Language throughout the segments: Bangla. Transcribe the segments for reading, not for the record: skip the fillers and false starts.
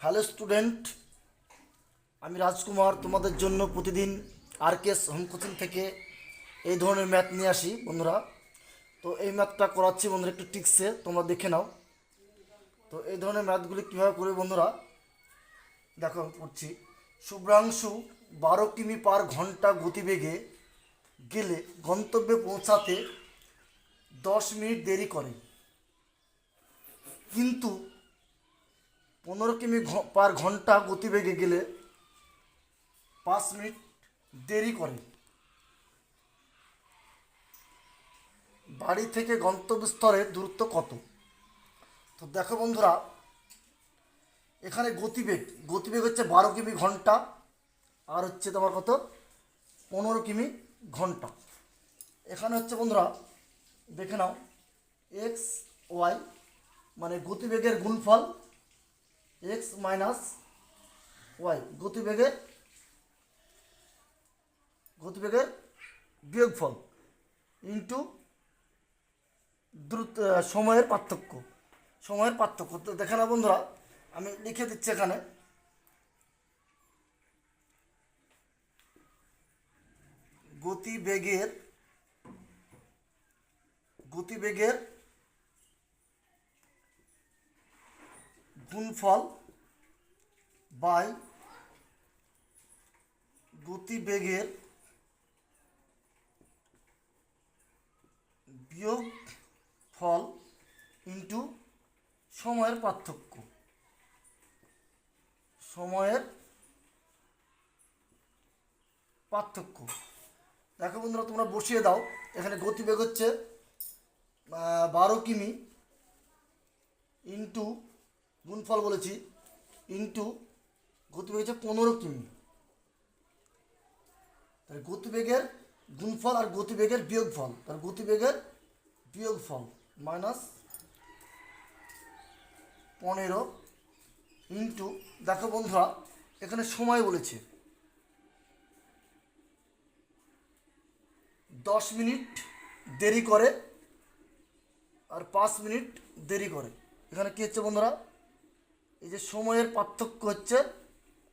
হ্যালো স্টুডেন্ট, আমি রাজকুমার তোমাদের জন্য প্রতিদিন আরকেএস হোম কোচিং থেকে এই ধরনের ম্যাথ নিয়ে আসি বন্ধুরা। তো এই ম্যাথটা করাচ্ছি বন্ধুরা, একটু টিক্সে তোমরা দেখে নাও। তো এই ধরনের ম্যাথগুলি কীভাবে করবে বন্ধুরা দেখো, আমি পড়ছি। শুভ্রাংশু 12 কিমি/ঘন্টা গতিবেগে গেলে গন্তব্যে পৌঁছাতে 10 মিনিট দেরি করে, কিন্তু 15 কিমি/ঘন্টা গতিবেগে গেলে 5 মিনিট দেরি করে। বাড়ি থেকে গন্তব্যস্থলের দূরত্ব কত? তো দেখো বন্ধুরা, এখানে গতিবেগ হচ্ছে 12 কিমি/ঘন্টা, আর হচ্ছে তোমার কত 15 কিমি/ঘন্টা। এখানে হচ্ছে বন্ধুরা দেখে নাও, এক্স ওয়াই মানে গতিবেগের গুণফল, এক্স মাইনাস ওয়াই গতিবেগের বিয়োগফল ইন্টু দ্রুত সময়ের পার্থক্য। তো দেখে না বন্ধুরা, আমি লিখে দিচ্ছি এখানে। গতিবেগের গুণফল বাই গতিবেগের বিয়োগফল ইন্টু সময়ের পার্থক্য। দেখো বন্ধুরা, তোমরা বসিয়ে দাও। এখানে গতিবেগ হচ্ছে 12 কিমি ইন্টু গুণফল বলেছি, ইন্টু গতিবেগ হচ্ছে 15 কিমি। তাহলে গতিবেগের গুণফল আর গতিবেগের বিয়োগফল, তাহলে গতিবেগের বিয়োগফল মাইনাস 15 ইন্টু, দেখো বন্ধুরা এখানে সময় বলেছে 10 মিনিট দেরি করে আর 5 মিনিট দেরি করে। এখানে কী হচ্ছে বন্ধুরা, এই যে সময়ের পার্থক্য হচ্ছে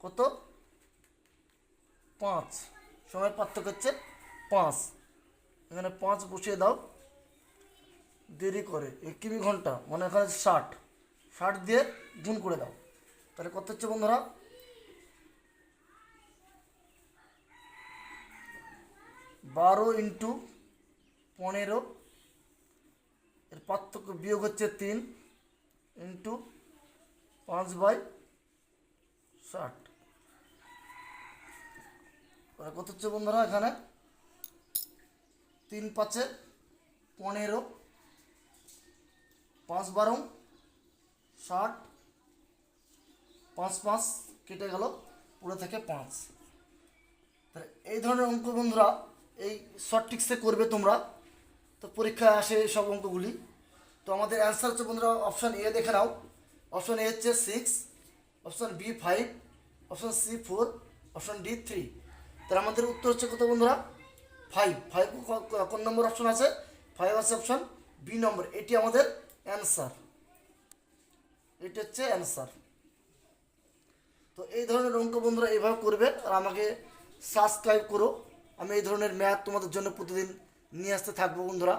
কত, 5। সময়ের পার্থক্য হচ্ছে 5। এখানে 5 বসিয়ে দাও। দেরি করে 1 কিমি/ঘন্টা মানে এখানে 60 দিয়ে গুণ করে দাও। তাহলে কত হচ্ছে বন্ধুরা, 12 ইন্টু 15, এর পার্থক্য বিয়োগ হচ্ছে 3 ইন্টু 5/60। কত হচ্ছে বন্ধুরা, এখানে 3 5 15, 5 12 60, 5 5 কেটে গেল, পুরো থেকে 5। তাহলে এই ধরনের অঙ্ক বন্ধুরা এই শর্ট ট্রিক্সে করবে তোমরা, তো পরীক্ষায় আসে সব অঙ্কগুলি। তো আমাদের অ্যান্সার হচ্ছে বন্ধুরা, অপশান এ দেখে নাও। অপশান এ হচ্ছে 6, option B 5, option C 4, option D 3। তাহলে আমাদের উত্তর হচ্ছে কত বন্ধুরা, 5 কোন নম্বর অপশান আছে, 5 আছে অপশান বি নম্বর। এটি আমাদের অ্যান্সার, এটি হচ্ছে অ্যান্সার। তো এই ধরনের অঙ্ক বন্ধুরা এইভাবে করবে, আর আমাকে সাবস্ক্রাইব করো। আমি এই ধরনের ম্যাথ তোমাদের জন্য প্রতিদিন নিয়ে আসতে থাকবো বন্ধুরা।